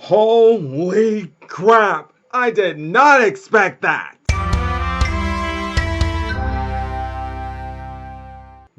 Holy crap! I did not expect that!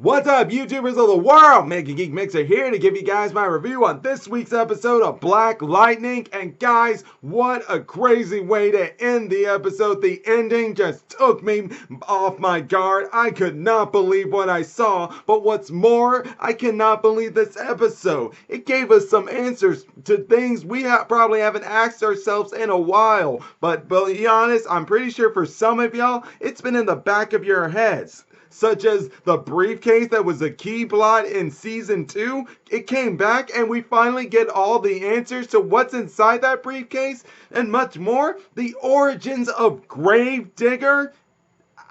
What's up, YouTubers of the world? megageekmixer here to give you guys my review on this week's episode of Black Lightning. And guys, what a crazy way to end the episode. The ending just took me off my guard. I could not believe what I saw. But what's more, I cannot believe this episode. It gave us some answers to things we probably haven't asked ourselves in a while. But to be honest, I'm pretty sure for some of y'all, it's been in the back of your heads. Such as the briefcase that was a key plot in season 2. It came back and we finally get all the answers to what's inside that briefcase and much more. The origins of GraveDigger.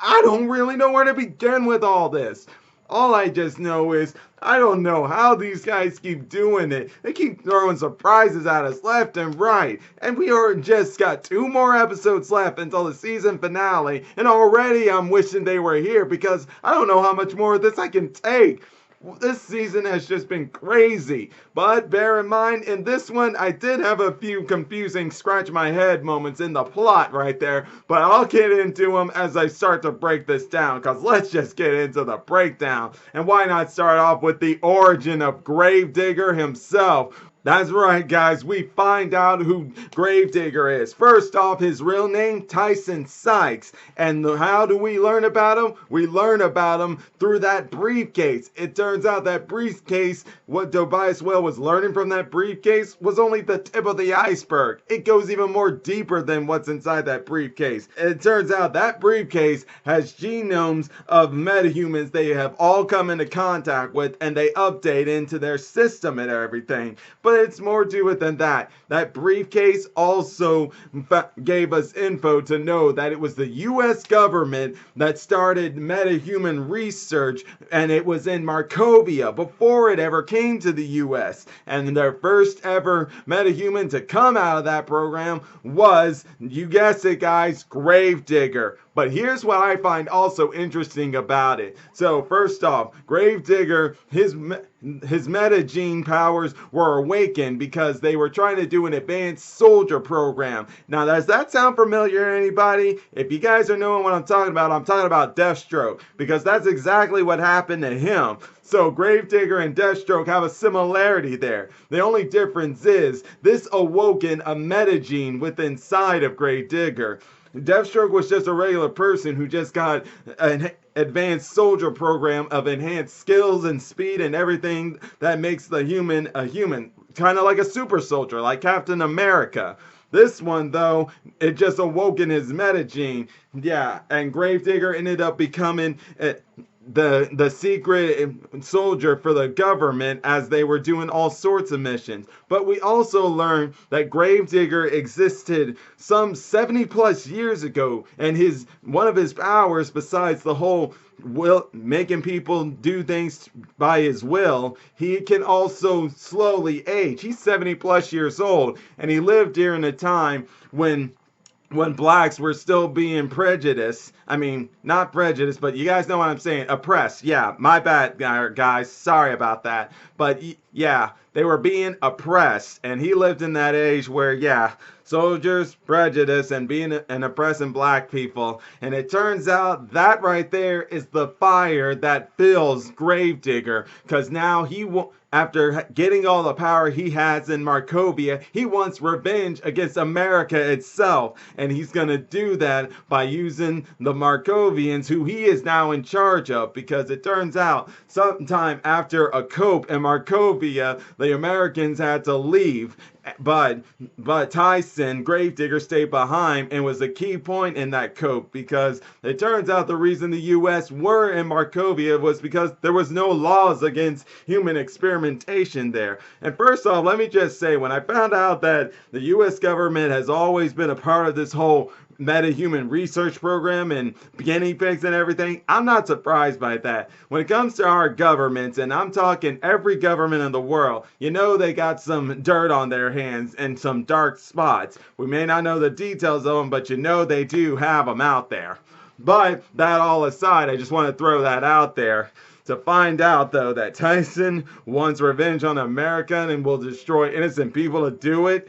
I don't really know where to begin with all this. All I just know is, I don't know how these guys keep doing it. They keep throwing surprises at us left and right. And we are just got 2 more episodes left until the season finale. And already I'm wishing they were here because I don't know how much more of this I can take. This season has just been crazy. But bear in mind, in this one, I did have a few confusing scratch my head moments in the plot right there. But I'll get into them as I start to break this down. Because let's just get into the breakdown. And why not start off with the origin of GraveDigger himself? That's right, guys, we find out who GraveDigger is. First off, his real name, Tyson Sykes. And how do we learn about him? We learn about him through that briefcase. It turns out that briefcase, what Tobias Whale was learning from that briefcase, was only the tip of the iceberg. It goes even more deeper than what's inside that briefcase. It turns out that briefcase has genomes of metahumans they have all come into contact with, and they update into their system and everything. But it's more to it than that. That briefcase also gave us info to know that it was the US government that started metahuman research, and it was in Markovia before it ever came to the US. And their first ever metahuman to come out of that program was, you guessed it guys, GraveDigger. But here's what I find also interesting about it. So first off, GraveDigger, his metagene powers were awakened because they were trying to do an advanced soldier program. Now, does that sound familiar to anybody? If you guys are knowing what I'm talking about Deathstroke, because that's exactly what happened to him. So GraveDigger and Deathstroke have a similarity there. The only difference is this awoken a metagene within inside of GraveDigger. Deathstroke was just a regular person who just got an advanced soldier program of enhanced skills and speed and everything that makes the human a human. Kind of like a super soldier, like Captain America. This one, though, it just awoke in his metagene. Yeah, and GraveDigger ended up becoming the secret soldier for the government as they were doing all sorts of missions. But we also learned that GraveDigger existed some 70 plus years ago, and one of his powers, besides the whole making people do things by his will, he can also slowly age. He's 70 plus years old, and he lived during a time when blacks were still being prejudiced. I mean, not prejudiced, but you guys know what I'm saying. Oppressed. Yeah, my bad, guys. Sorry about that. But yeah, they were being oppressed. And he lived in that age where, yeah, soldiers, prejudice, and being and oppressing black people. And it turns out that right there is the fire that fills GraveDigger. Because now after getting all the power he has in Markovia, he wants revenge against America itself. And he's going to do that by using the Markovians, who he is now in charge of. Because it turns out, sometime after a coup in Markovia, the Americans had to leave. But Tyson, GraveDigger, stayed behind and was a key point in that coup, because it turns out the reason the U.S. were in Markovia was because there was no laws against human experimentation there. And first off, let me just say, when I found out that the U.S. government has always been a part of this whole metahuman research program and guinea pigs and everything, I'm not surprised by that. When it comes to our governments, and I'm talking every government in the world, you know they got some dirt on their hands and some dark spots. We may not know the details of them, but you know they do have them out there. But that all aside, I just want to throw that out there. To find out, though, that Tyson wants revenge on America and will destroy innocent people to do it,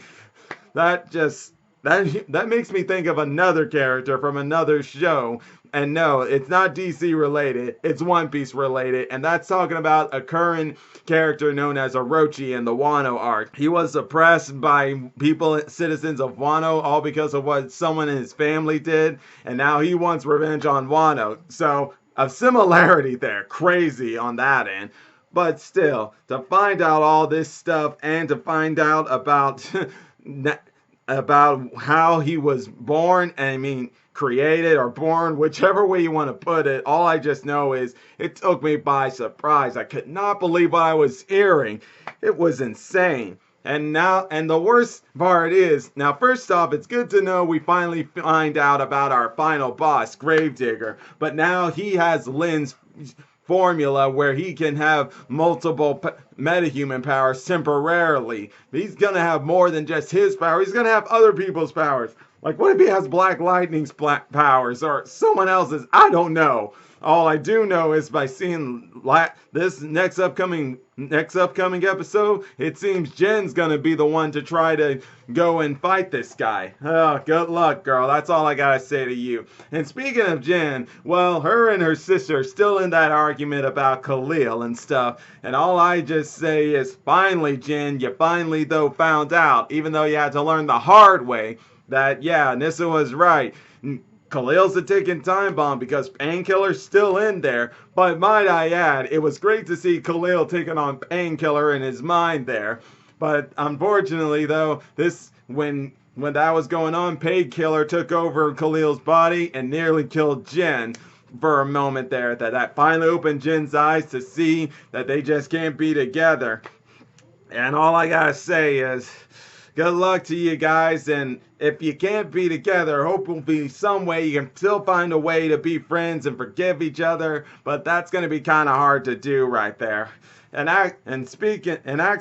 that just that makes me think of another character from another show. And no, it's not DC related. It's One Piece related, and that's talking about a current character known as Orochi in the Wano arc. He was suppressed by people, citizens of Wano, all because of what someone in his family did, and now he wants revenge on Wano. So a similarity there, crazy on that end. But still, to find out all this stuff and to find out about about how he was born, I mean, created or born, whichever way you want to put it. All I just know is it took me by surprise. I could not believe what I was hearing. It was insane. And the worst part is, now first off, it's good to know we finally find out about our final boss, GraveDigger. But now he has Lin's formula where he can have multiple metahuman powers temporarily. He's gonna have more than just his power. He's gonna have other people's powers. Like, what if he has Black Lightning's powers or someone else's? I don't know. All I do know is by seeing this next upcoming episode, it seems Jen's gonna be the one to try to go and fight this guy. Oh, good luck, girl. That's all I gotta say to you. And speaking of Jen, well, her and her sister are still in that argument about Khalil and stuff. And all I just say is, finally, Jen, you finally though found out, even though you had to learn the hard way, that yeah, Nissa was right. Khalil's a ticking time bomb because Painkiller's still in there. But might I add, it was great to see Khalil taking on Painkiller in his mind there. But unfortunately, though, when that was going on, Painkiller took over Khalil's body and nearly killed Jen for a moment there. That finally opened Jen's eyes to see that they just can't be together. And all I gotta say is, good luck to you guys, and if you can't be together, hope will be some way you can still find a way to be friends and forgive each other, but that's going to be kind of hard to do right there. And ask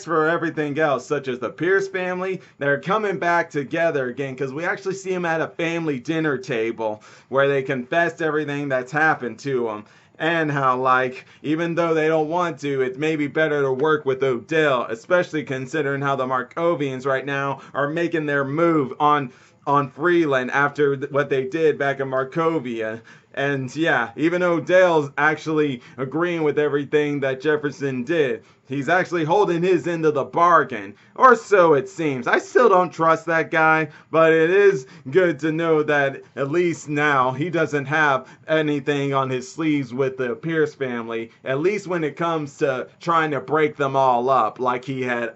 for everything else, such as the Pierce family. They're coming back together again because we actually see them at a family dinner table where they confessed everything that's happened to them. And how, like, even though they don't want to, it may be better to work with Odell, especially considering how the Markovians right now are making their move on Freeland after what they did back in Markovia. And yeah, even Odell's actually agreeing with everything that Jefferson did. He's actually holding his end of the bargain, or so it seems. I still don't trust that guy, but it is good to know that at least now he doesn't have anything on his sleeves with the Pierce family, at least when it comes to trying to break them all up like he had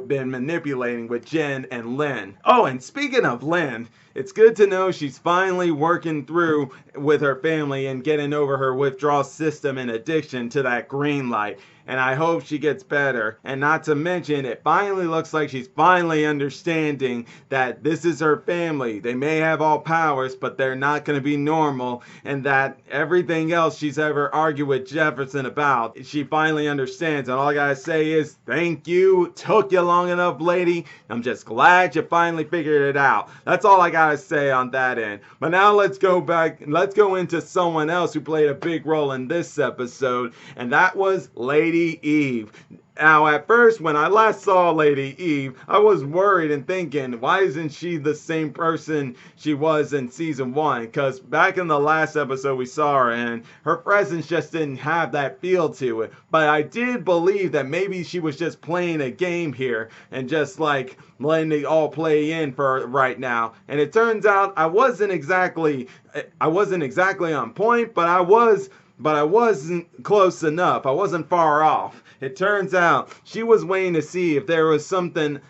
been manipulating with Jen and Lynn. Oh, and speaking of Lynn, it's good to know she's finally working through with her family and getting over her withdrawal system and addiction to that green light. And I hope she gets better. And not to mention, it finally looks like she's finally understanding that this is her family. They may have all powers, but they're not going to be normal. And that everything else she's ever argued with Jefferson about, she finally understands. And all I gotta say is, thank you. Took you long enough, lady. I'm just glad you finally figured it out. That's all I gotta say on that end. But now let's go back. Let's go into someone else who played a big role in this episode. And that was Lady Eve. Now, at first, when I last saw Lady Eve, I was worried and thinking, why isn't she the same person she was in season 1? Because back in the last episode we saw her in, her presence just didn't have that feel to it. But I did believe that maybe she was just playing a game here and just like letting it all play in for right now. And it turns out I wasn't exactly on point, but I wasn't close enough. I wasn't far off. It turns out she was waiting to see if there was something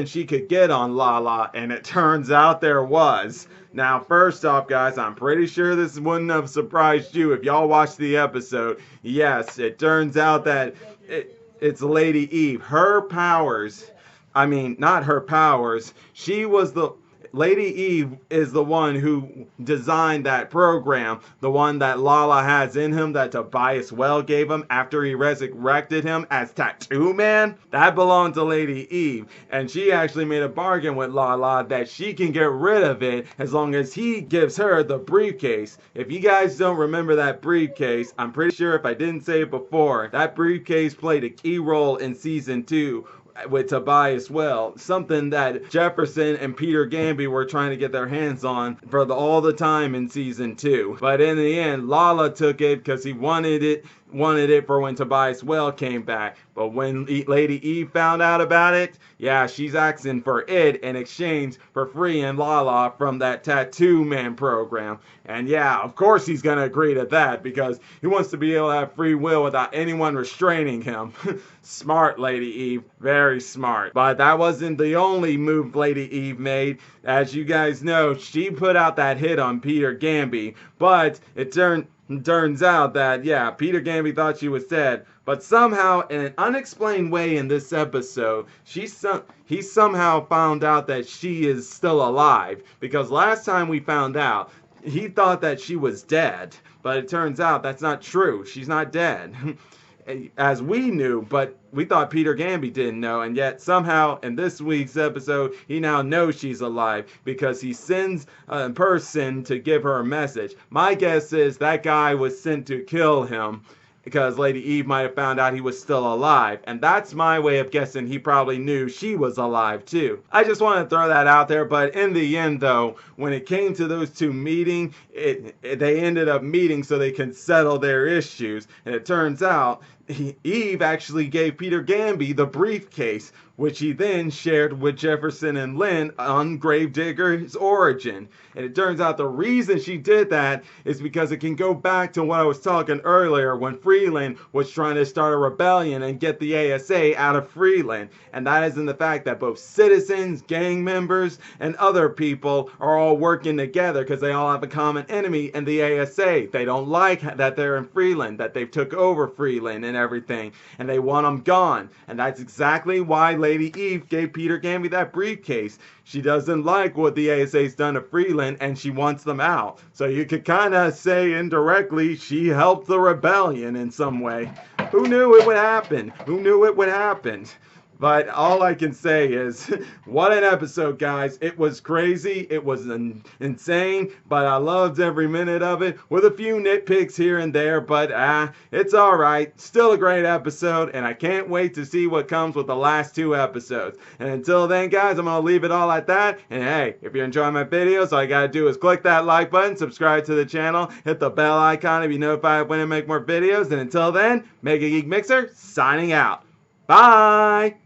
she could get on Lala, and it turns out there was. Now, first off, guys, I'm pretty sure this wouldn't have surprised you if y'all watched the episode. Yes, it turns out that it's Lady Eve. Her powers, I mean, not her powers. Lady Eve is the one who designed that program, the one that Lala has in him that Tobias Well gave him after he resurrected him as Tattoo Man. That belonged to Lady Eve, and she actually made a bargain with Lala that she can get rid of it as long as he gives her the briefcase. If you guys don't remember that briefcase, I'm pretty sure if I didn't say it before, that briefcase played a key role in season 2 with Tobias Well, something that Jefferson and Peter Gamby were trying to get their hands on for all the time in season 2. But in the end, Lala took it because he wanted it for when Tobias Well came back. But when Lady Eve found out about it, yeah, she's asking for it in exchange for freeing Lala from that Tattoo Man program. And yeah, of course he's gonna agree to that because he wants to be able to have free will without anyone restraining him. Smart, Lady Eve. Very smart. But that wasn't the only move Lady Eve made. As you guys know, she put out that hit on Peter Gamby. But it turns out that, yeah, Peter Gamby thought she was dead. But somehow, in an unexplained way in this episode, he somehow found out that she is still alive. Because last time we found out, he thought that she was dead. But it turns out that's not true. She's not dead. As we knew, but we thought Peter Gamby didn't know, and yet somehow in this week's episode, he now knows she's alive because he sends a person to give her a message. My guess is that guy was sent to kill him because Lady Eve might have found out he was still alive, and that's my way of guessing he probably knew she was alive too. I just want to throw that out there, but in the end though, when it came to those two meeting, they ended up meeting so they can settle their issues, and it turns out Eve actually gave Peter Gamby the briefcase, which he then shared with Jefferson and Lynn on GraveDigger's origin. And it turns out the reason she did that is because it can go back to what I was talking earlier when Freeland was trying to start a rebellion and get the ASA out of Freeland. And that is in the fact that both citizens, gang members, and other people are all working together because they all have a common enemy in the ASA. They don't like that they're in Freeland, that they've took over Freeland and everything, and they want them gone. And that's exactly why Lady Eve gave Peter Gamby that briefcase. She doesn't like what the ASA's done to Freeland, and she wants them out. So you could kind of say indirectly she helped the rebellion in some way. Who knew it would happen? Who knew it would happen? But all I can say is, what an episode, guys. It was crazy. It was insane, but I loved every minute of it, with a few nitpicks here and there, but it's alright. Still a great episode, and I can't wait to see what comes with the last 2 episodes. And until then, guys, I'm going to leave it all at that. And hey, if you're enjoying my videos, all you got to do is click that like button, subscribe to the channel, hit the bell icon to be notified when I make more videos. And until then, Mega Geek Mixer, signing out. Bye!